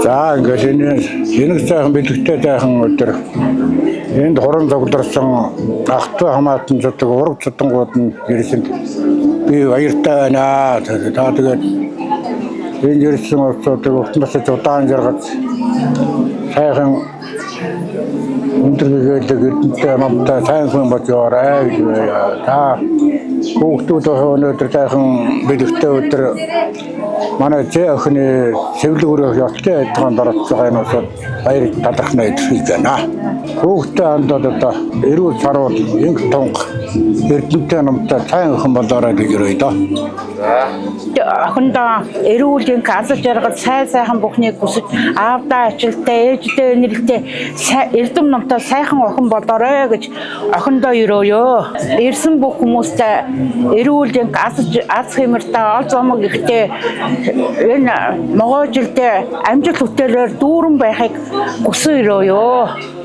За ингээд энэ сайхан бэлэгтэй сайхан өдөр энд хорон зогдорсон ахтуу хамаатан цудаг ураг цудангууд нь ирсэн би баяртай байна. Та тэгээд энэ ирсэн улсуудыг уртнаас удаан жаргаж сайхан өндөрлөдөг эрдэнэтэй намтай сайн хүн болж яваарай. Та хүүхдүүд өнөөдөр сайхан бэлэгтэй өдөр манай зээ охины цэвлэгүрэх ёлтын адилхан дараалж байгаа энэ усад баяр талархнаа илэрхийлж байна. Хүүхдээ хандаад одоо эрүүл саруул инх тунг эрдэмтэй номтой цайн охин болоорой гэж өрөөе доо. Охиндоо эрүүл инх алж жаргал сайхан бүхнийг хүсэж аавдаа ажилтаа ээждээ нэрэлтэй эрдэм номтой сайхан охин болоорой гэж охиндоо өрөөё. Ирсэн бүх хүмүүстээ эрүүл инх аз хэмэртэй ол зомог ихтэй энэ могой жилдээ амжилт бүтээлээр дүүрэн байхыг хүсэн өрөөё.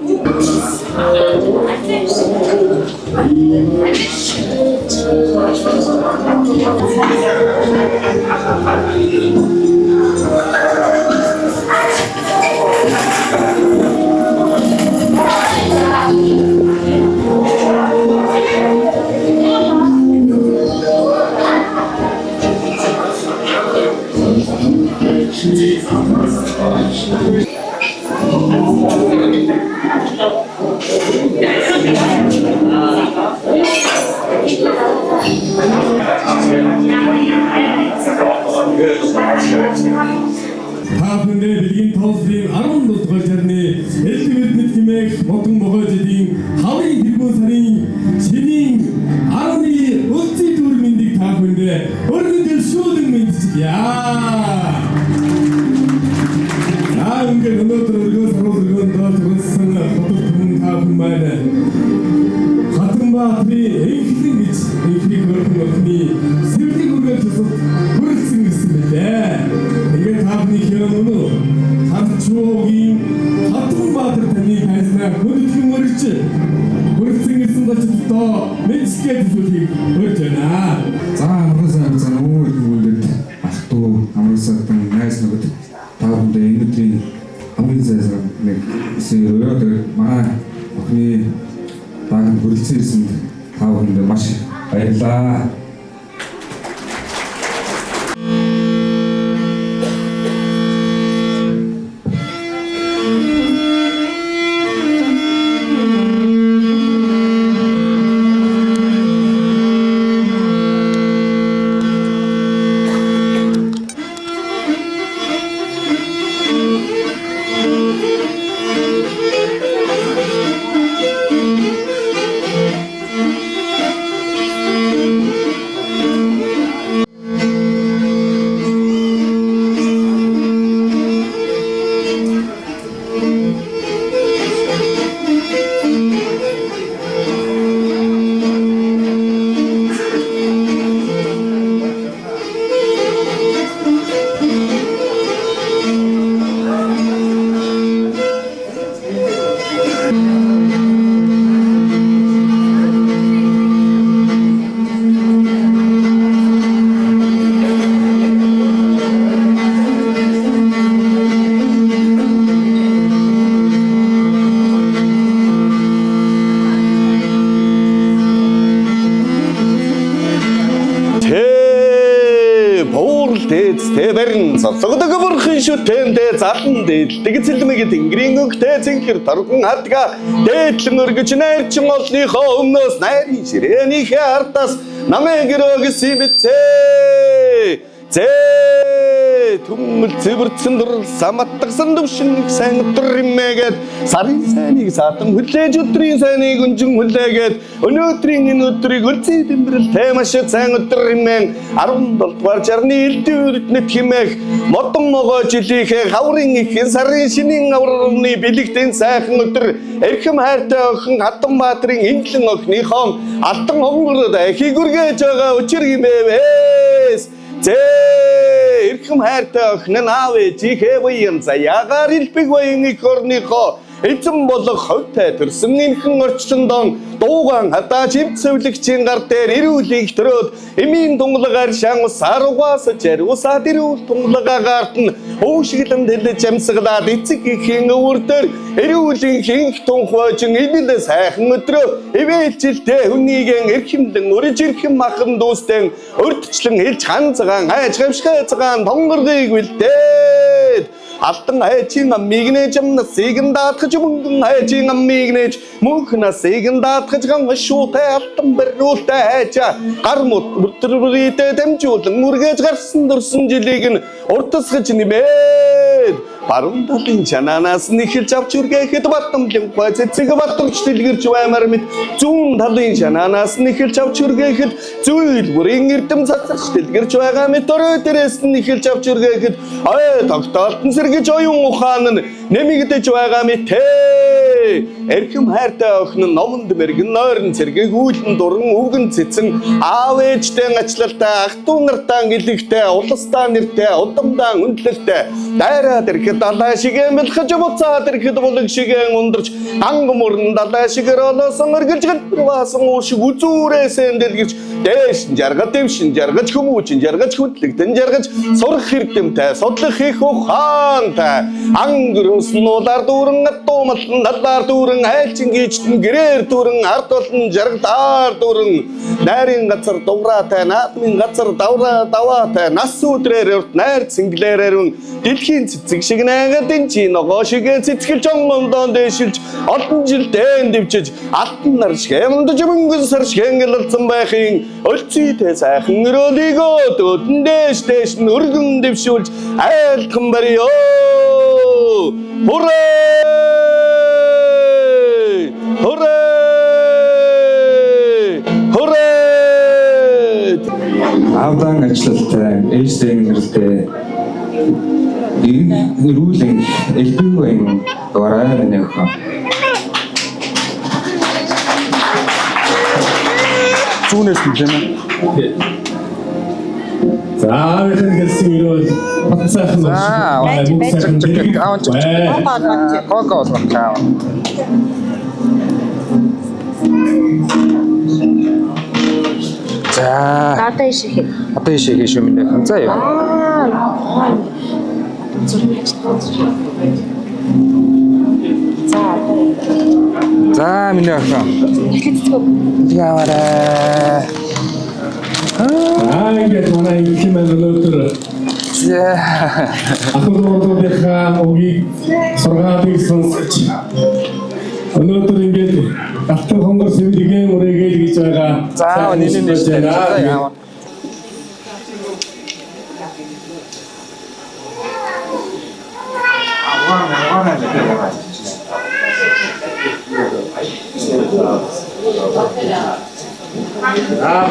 Таахны бэлгийн тоослын 10 дугаар жарны элдвэрд мэд хэмээх модон могой жилийн хаврын тэргуун сарын шинийн 10-ны үлций дүр мэндийг таахны өргөдөл шүүлэн мэдчихье. Ингээд өнөөдөр өргөөс харуулгын доор төрсөн хотод түмэн таахын байна. Хатанбаатарын энхлэн гэж энхний хөрхөн охины сэвлэг үргэлж тусад хүрэлцэн гэсэн байлээ. Тэгээд таахны хөрөн өнөө хатчуугийн Хатанбаатар таны хайснаа хөдөлгөн өргөж хүрэлцэн гэсэн дочдоо мэдсгээд зүйлийг өрж байна. За амрасаа за нүүр хүмүүст ах トゥ амрасаа найс нөгөд таавд өнөөдрийн хамгийн сайхан нэг сэрөөд манай охины багт хүрэлцэн ирсэнд таавд маш баярлалаа. Тэбэрн цогцогдог бүрхэн шүтэнтэй залан дээлдэг цэлмэг тэнгэрийн өнгөтэй цэнхэр торгон хадга дээдлэн өргөж найрчин олныхоо өмнөөс найрын ширээнийхээ ардаас намын гэрөөг сибэцээ түмэл цэвэрцэн дурал саматтагсан дэвшин сайн өдөр имээгээд сарын сайныг саатан хүлээж өдрийн сайныг өнжин хүлээгээд өнөөдрийн энэ өдрийг үлций тэмбэрэлтэй маш сайн өдөр имэн 17 дугаар жарны элдвэрд нэт хэмээх модон могой жилийнхээ хаврын ихэн сарын шинийн авралны бэлэгтэн сайхан өдөр эрхэм хайртай охин Хатанбаатарын энглэн охиныхоо алтан хонгород ахиг үргэж байгаа учир гимээвээс эрхэм хайртай охин аав ээжийнхээ буян заяагаар илбэг буян их орныхоо эзэн болох ховтой төрсөн энхэн орчлондон дууган хадаа чивцэвлэгчийн гар дээр ирүүлийг төрөөд эмийн тунгалагаар шан усаар угаасаж ариусаад ирүүл тунгалагаарт нь хөшиглэн дэлж амсгалаад эцэг ихийн өвөр дээр ирүүлийн хинх тунхойжин эвэл сайхан өдрөө ивэлжилтэй хүнийгэн эрхэмлэн өрж ирхэн махан дүүстэн өрдчлэн хэлж ханцгаан хайж гавшгаа цагаан тонгоргийг үлдээд алтан хайчийн аммиг нээж амнасыг нь даатгаж мөнгөн хайчийн аммиг нээж мөнхнасыг нь даатгаж гамшуутай алтан бариултай хайчаа гар мөтрөөрийтэй дамжуулан үргэж гарсан дурсан жилиг нь уртасгаж нэмээд баруун талын чананаас нь эхэлж авч үргээхэд батамлын гой цэцэг батамж дэлгэрч баймар мэд зүүн талын чананаас нь эхэлж авч үргээхэд зүйл бүрийн эрдэм цацарч дэлгэрч байгаа мэд өрөө дээрээс нь эхэлж авч үргээхэд ой тогтоолтон сэргэж оюун ухаан нь нэмэгдэж байгаа мэд эрхэм хайртай охин нь номонд мэргэн нойрон цэргийг үүлэн дуран үгэн цэцэн аав ээжтэй ачлалтай ах トゥ нартаа гэлэгтэй улсдаа нэртэй удамдаа үнэлэлтэй дайраад ирэхэд далай шигээ мэлхэж буцаад ирэхэд булаг шигээ ундарч анг мөрн далай шигээр олоосон өргөлж гэлбэрваасан уушиг үзүүрээсээ дэлгэрч дээш жаргаж дэвшин жаргаж хүмүүжин жаргаж хөдлөгдөн жаргаж сурах хэрдэмтэй судлах их ухаантай ангөрөөс нуулаар дүүрэн атуумалн далаар дүүрэн айлчин гीचтэн гэрээр дүүрэн ард олон жаргадаар дүүрэн найрын газар дуураатай наадмын газар даваатай нас өдрээр урт найр цэнгэлээрэн дэлхийн цэцэг шиг найгад энэ чи ногоо шигээ цэцгэлж онгондоо дэшилж олон жил дээн дэвчиж алтан нар шиг эмдэж мөнгөн сар шиг ангилалцсан байхын өлцүйтэй сайхан өрөөлийгөө дөөдөн дэш нь өргөн дэвшүүлж айлтхан барьё Hooray! Hooray! Hooray! Авдан ажиллалтай, ээжтэй нэртэй эрүүлэн элбэгэн дураа миний охин. Зүүнээс нь тийм ээ. За энэ гэсэн юу батсах нь За одоо ишээ шүү минь. За яа. За миний охин. Яавараа. ингээд манай ихэмэн өнөөдөр ахмадуудынхаа үгийг сургаалыг сонсож өнөөдөр ингээд алтан хонгор сэвлэгийн үрээгээл гэж байгаа. За нэлээд яа.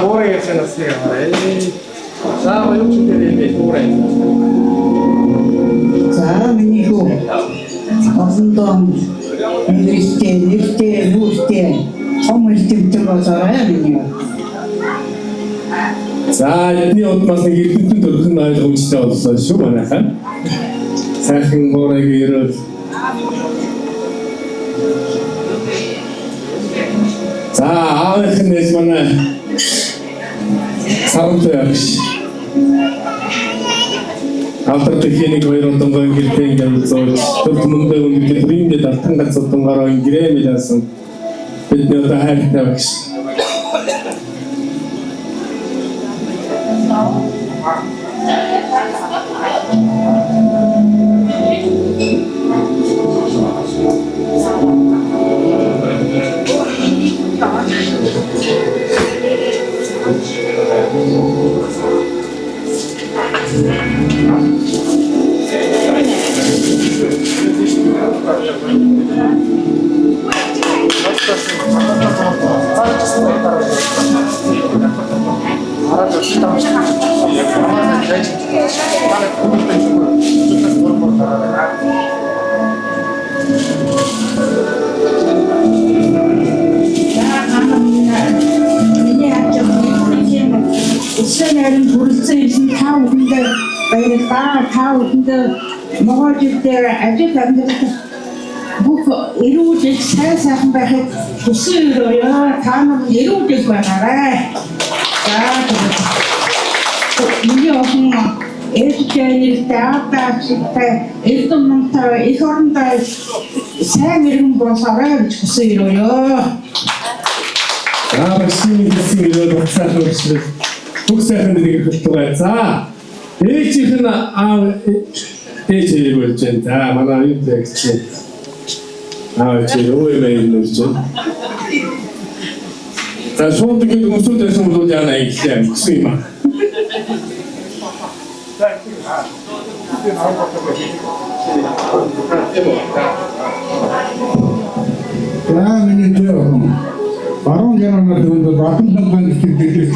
뭐래 생각하세요? 자, 요즘들이 뭐래? 자, 미니고 어선동 нэртэй, хомол тэмдэг болоорой миний. За, эдний удмаас нэг эрдэнтэн төрхөн ойлгомжтой болсон шүү манайхаа. Сайхан гоорыг ирэл. За, аавынх нь манай сарамтай явж. Алдарт ихнийг хоёр удамгай гэртээ ингээд зооч төрт мөндөө ингээд римдээ алтан гац удамгаараа ингрээмэл асан. Бидний одоо хайртай багш. Усэнэрэн бүрэлцэн ирсэн та бүхэндээ баярлалаа. Та бүхэндээ могоо жилдээ ажил амьдрах бүх эрүүл их сайхан байхад хүсэн өрөөё. Та нар эрүүл их байгаарай. За миний охин ээжтэй нэртэй аавтай эрдэм номтой их орондоо сайн иргэн болоорой гэж хүсэн өрөөё. Багшийн гэсэн ирээд багсаах хэрэгсэл бүх сайхан дэрийг хэлдэг бай. За ээжийнх нь Ээж болж байна. За манай юу гэж чи. Чи өө юм болж байна. За шууд ингэ өсөж байсан бол яана ихлээ гэсэн юм аа. За миний зөв. Баруун гэрнээ дүнд батан хамгаан гэж хэлж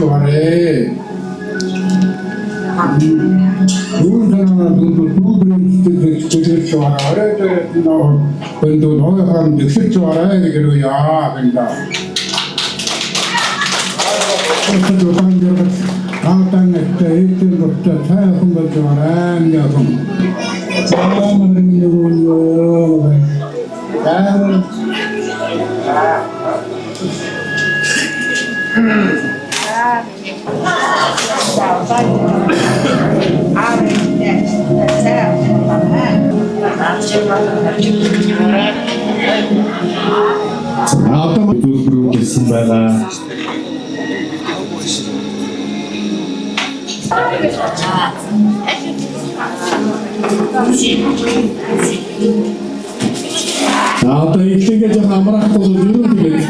Дүүн танаа дүнд дүүрэн гэж орой нөө нөө хаан дэвшиж орой гэж яа гэнда. 어떤 요강적으로 나왔다는 때 일주일부터 사역한 것도 알았냐고 어떤 부분으로 계신가가 어떤 이때가 좀 아무렇고 좀 이렇게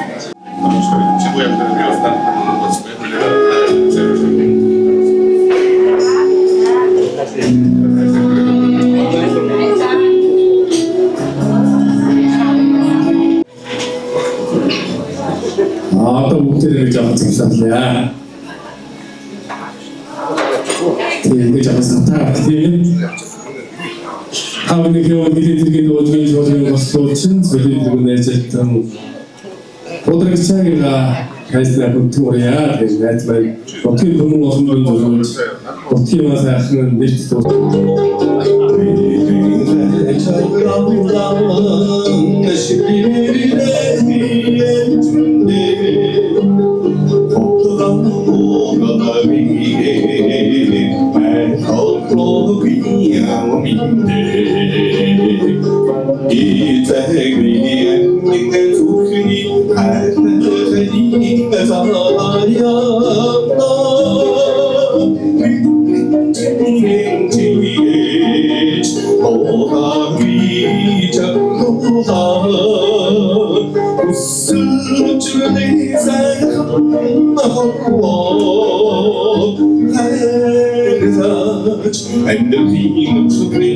어떤 목소리를 좀 듣습니다. 그 점에서 다 하원의 교원 미래들이 노중에 주어지는 것도 친소리들고 내졌던 오늘의 시작이가 가이스나 본토래야 되지만 어떻게 보는 것은 좀 어떻게 와서 하는 내지도 and the theme to bring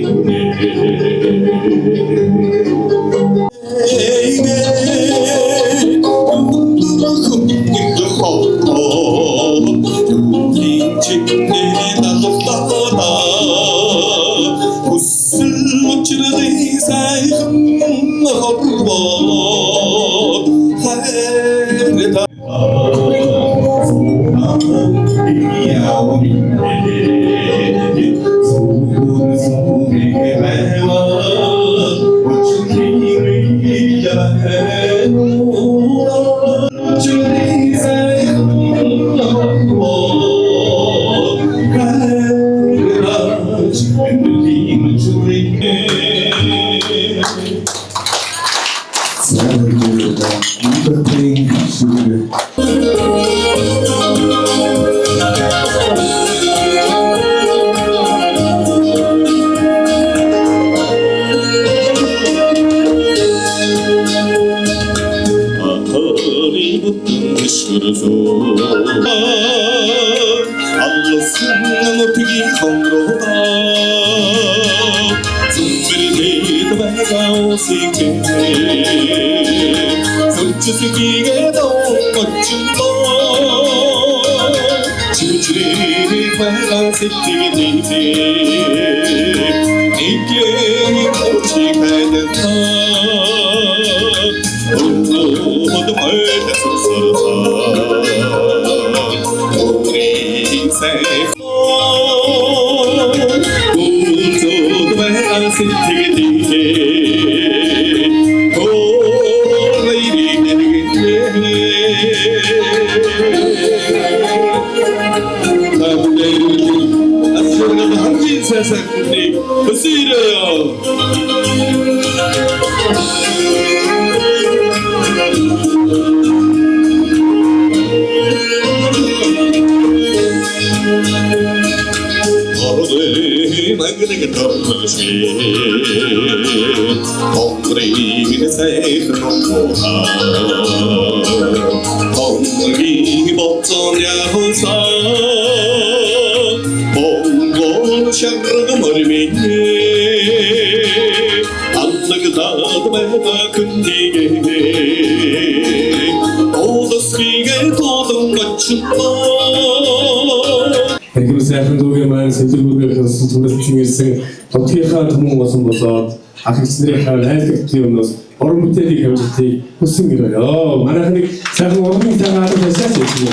Тэгвэл сайхан дүүгээ маань сэлбэргээр хэлсэн түнэлтэн ирсэн тутгийнхаа түмэн болсон болоод ах ихснэрийнхаа найзлагдлын өмнөөс уран бүтээлийг хэмжүүлтийг хүсэн гэрээ. Манайхныг сайхан уран цагаар хэсэж ирсэн.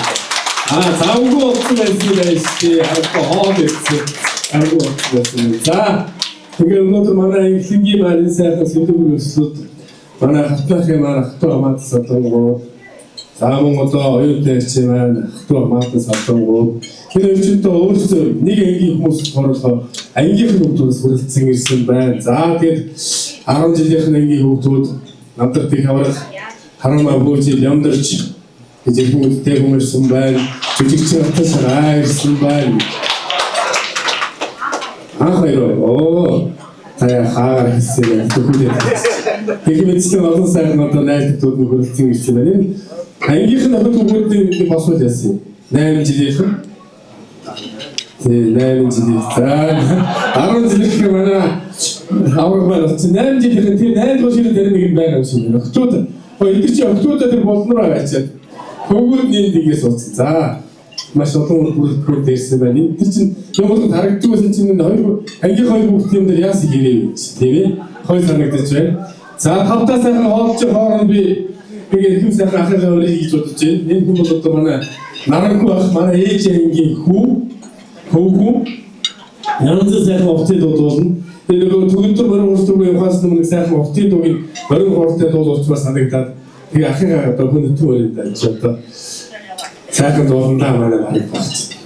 Заавгүй болсон байсан арга хоол ирсэн. Арга болсон. За тэгээд өнөөдөр манай инхлингийн маань сайхан сэлбэр өслөд манай хатнахын маань хатуу хамаат салангууд Зааван одоо оюутан чи маань хатуу хамаатан салангууд тэр өчигдөө өөрсдөө нэг ангийн хүмүүс болохоор ангийнхан хүмүүсээс хүрэлцэн ирсэн байна. За тэгээд 10 жилийнхэн ангийн хүмүүс надад их аврах харамаа бүүжил ямдарч гэж хүмүүстээ хүмүүрсэн байна. Жижигчин атасаа ирсэн байна. Ахайроо тая хаагаар хэлсэн түүхээ. Тэгэхмэцэн олон сайхан одоо найзтууд нь хүрэлцэн ирсэн байна. Ангийнхан хүмүүсийн босвол яасан. 8 жилийнхэн. Тэгээ 8 жилийн. За 10 жилийнхэн манай аврагаар 8 жилийнхэн тэр 8 дуусар дээр нэг байгаа юм шиг байна. Октод. Эдгээр чи октодод тэр болноор аваачаад хөвгүүд нэгээс ууцсан. За маш олон бүрэлдэхүүн дээрсэн байна. Тэр чинь юм бол харагддаг байсан чинь хоёр ангийн хоёр хүүхдийн дээр яасан гэрээ тийм ээ. Хоёр санагдаж байна. За тавтаа сайхан хоолч хооронд би тэгээд хэм сайхан ахыгаа өрөө хийж бодож байна. Энэ хүн бол одоо манай наранхуу ах манай ээж ангийн хөвгүү янз сайхан овцод дуулна. Тэгээд нөгөө төгөлдөр мөрөн уурсдаггүй ухаас нэг сайхан овцод дуугийн мөрөн хоортой дуулуулчмаар санагдаад тэгээд ахыгаа одоо хүн төөрөнд байж одоо сайхан дууландаа манай багт.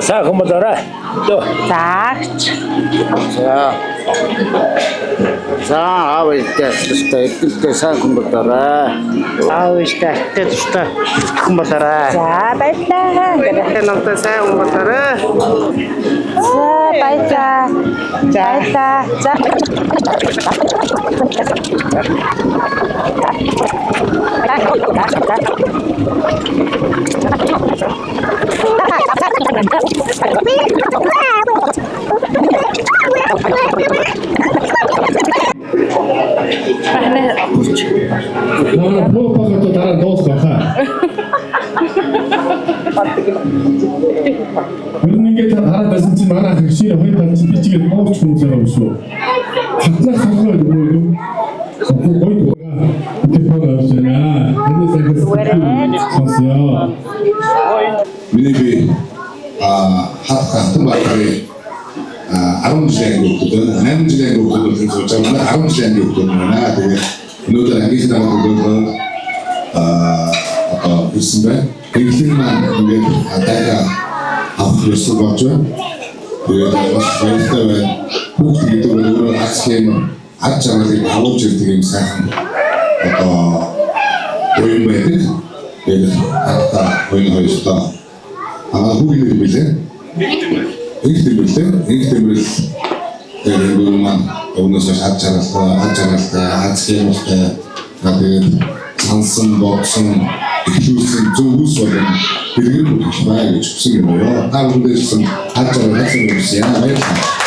Сайхан болоорой. Заагч. За аав ээжтэй эдгэртэй сайхан болоорой. Аав ээжтэй тустай хүн болоорой. За баярлалаа. Гэрээ намтай сайн болоорой. За баярлалаа. Баярлалаа. За. Наа бопагт дараа дуусгахаа. Үнэнгээ та хараад байсан чинь манай ах шиг хоёр танаас би чигээ мууч хүмүүс байгаа юм шүү. Хатнаас хахаа юм. Гой телефон авчихна. Миний би хатхан багтарыг 10 жилийн хүүхдүүд 8 жилийн хүүхдүүд сууж байгаа 10 жилийн хүүхдүүд байна. Тэгээд өнөөдөр англи хэлний одоо ирсэн байна. Тэглэн маань ингээд атака авахсан болж байна. Тэгээд бас баяртай байна. Хүүхд гэдэг нь өөрөө асхийн ад жаргалыг агуулж ирдэг юм сайхан одоо буян байдаг. Тэгээд хатаа буян хоёроо хүүхд юм билээ. Их тэмрэл тэгээд маань өмнөөс ад жаргалтай азхимтай тэгээд сансан бодсон ихлүүлсэн зөвхөс болон хэрэгэр болох бай гэж хүсэн юм байна. Та бүхэндээ ад жаргал хацсан юм байна. Баярлалаа.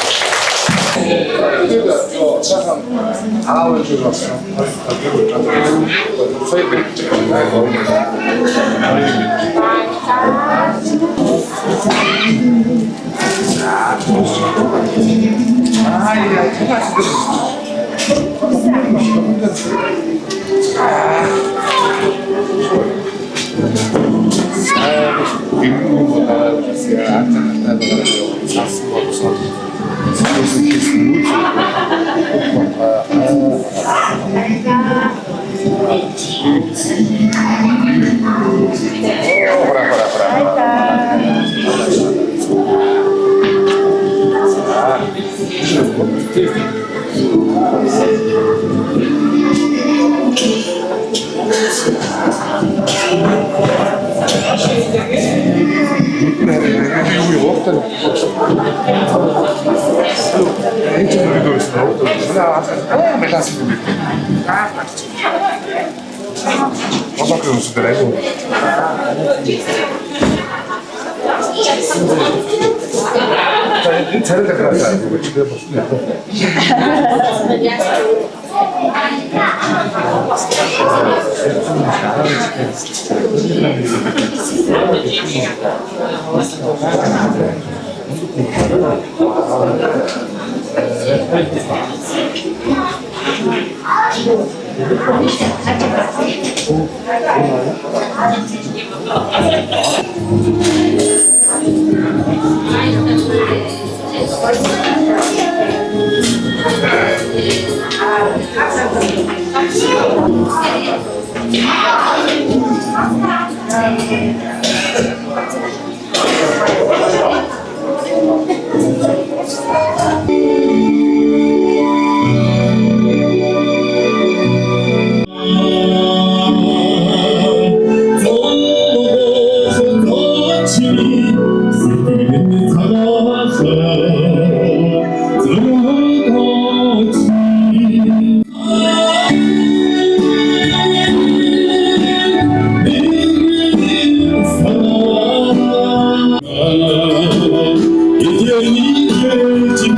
If you need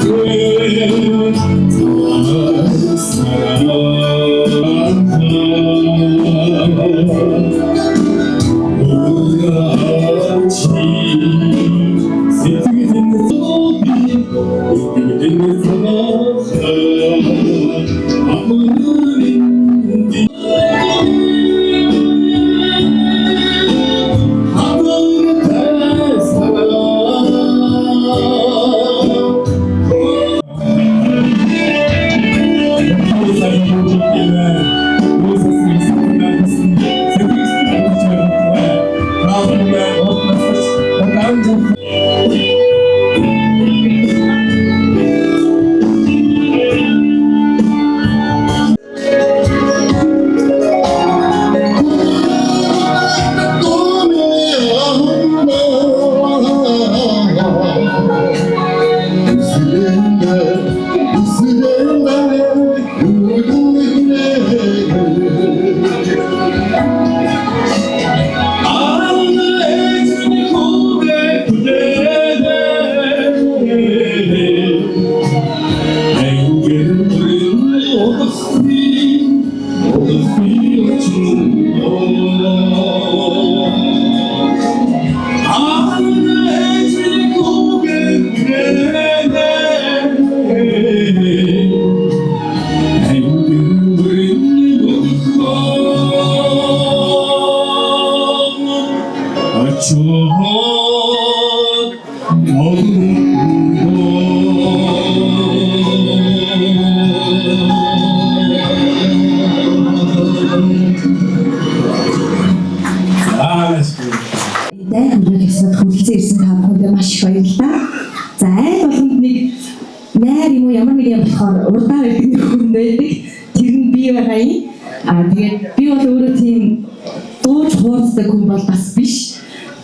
to болохоор урдаа гэдэг хүн байдаг. Тэр нь би байгаа юм. Тэгээд би бол өөрөө тийм дууж хуурцдаг хүн бол бас биш.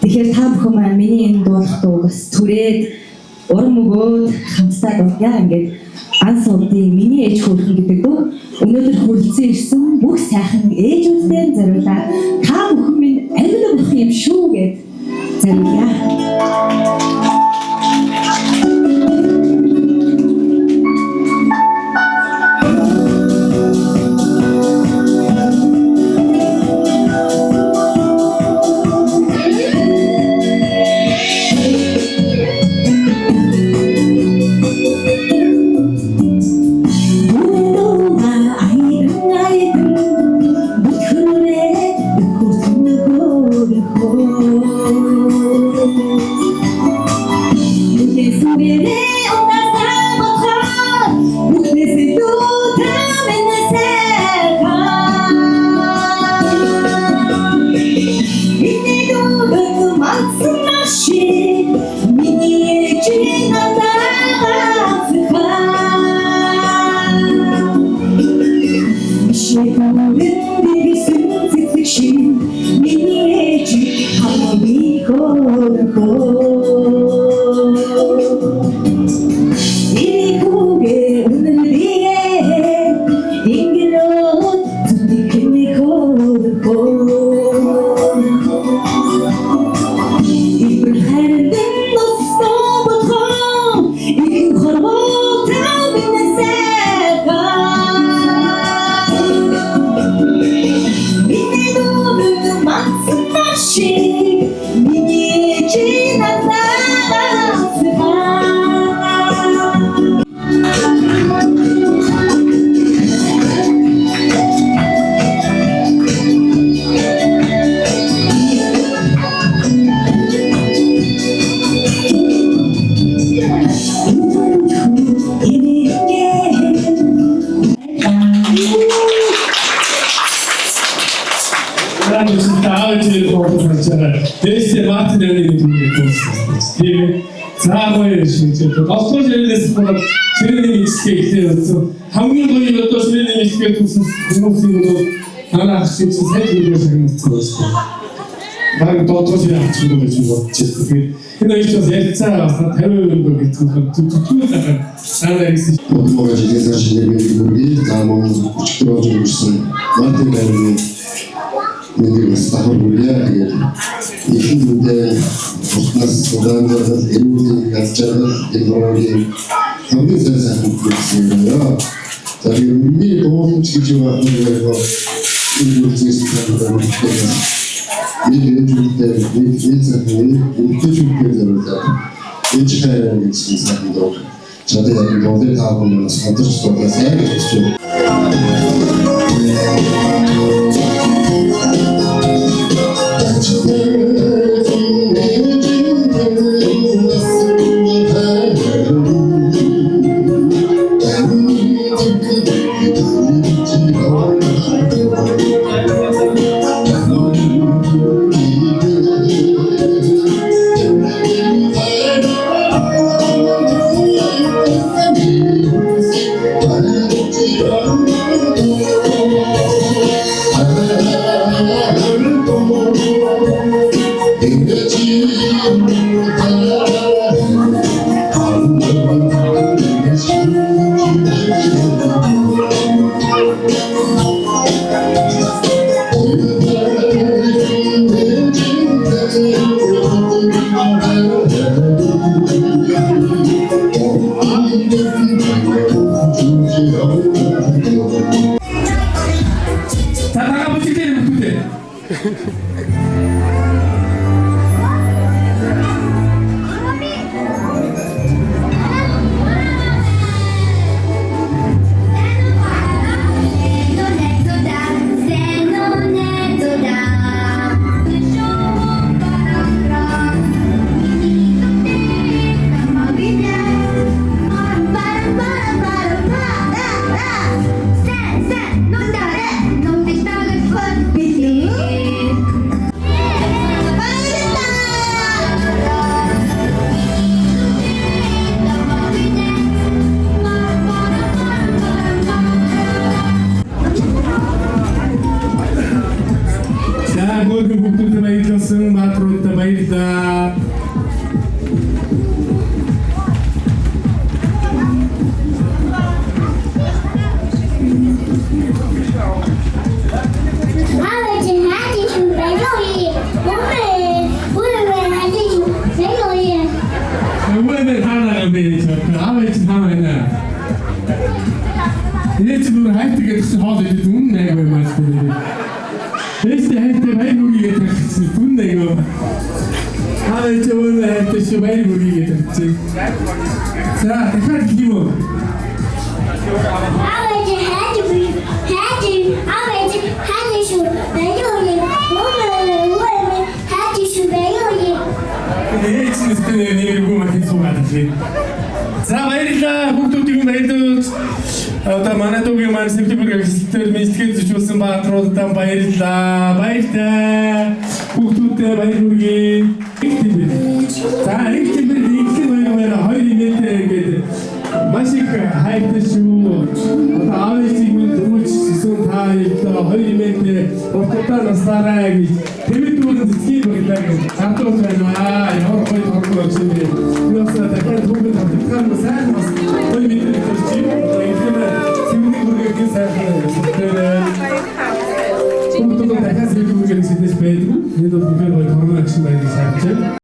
Тэгэхээр та бүхэн маань миний энэ дуулах дуугаас түрээд урам өгөөд хамтдаа дуулъя. Ингээд анс удын миний ээж хөөрхөн гэдэг дуу өнөөдөр хүрэлцэн ирсэн бүх сайхан ээжүүдээр зориулаад та бүхэн минь амин болох юм шүү гэд зориулъя. Голтол жирэлээс бол ширээний мixгээ ихлээр хамгийн гоё одоо ширээний мixгээ түүсэн хүмүүсийн бол манай ах шиг сайн зүйлээр сагнацсан байна. Бараг доотроос яах гэж бодож байна. Тэгээд энэ их бас ялцаа 50% гэдэг зүтгэл санаа ирсэн. Одмога жилээс шинээр бүргийг заамон өчтөрөж ирсэн. Мантын байрны нэг стахор бүрээ тэгээд ихэнх үедээ буснаас удаанаас эрүүлийн язчаарал технологийн хамгийн сайхан хэрэгсэн юм. За миний дуулж гэж байгаа нэг энэ зүйлс байна. Нэг зүйлтэй нэг зүйлсээ үнэхээр зөвлөсөн. Энэ хайр гэсэн сайхан дуу. Чаддаг дуулын таавнаас хамтарч дуулаас яг гэж байна. хөөрхөн бүгдүүдэд баярлуулсан баатруудад баярлалаа. Өвөөр хаанаа бийж аваач хаана. Эцэг бүр хайт гэсэн хоол идэх үн нэг баймаас тийм. Эцэг хайт баяр үргээ тавьчихсан түн нэг. Аваач өвөр хайт шүү баяр үргээ тавьчих. За дахиад хийв. За баярлалаа хүүхдүүдийн баярлалаа. Одоо манай дүүгийн маань септембер гэсэлтээр мэдлэгээ зөвшөөрсөн баатруудад баярлалаа. Баярлалаа. Хүүхдүүдэд баяр хүргэе. За септембер нэгэн баяраар 2 метр гэдэг маш их хайртай шүү. Одоо аавчиг минь дөрөвчсөн та одоо 2 метр уртаа насаараа гэж тэмээд дүүрэн зэцгийг баглаа гэж хатуу байна. Ямар гоё хормог юм бэ. Юуса дахиад хүүхэд тавтахаар сайн бас 2 метр төрчих. Сэмдэг бүргийн сайхан хүүхдүүд дахиад сэмдэг бүргийн сэдэс байдаг. Энэ бол бүгд гоё хормог гэсэн байгааг санаж байна.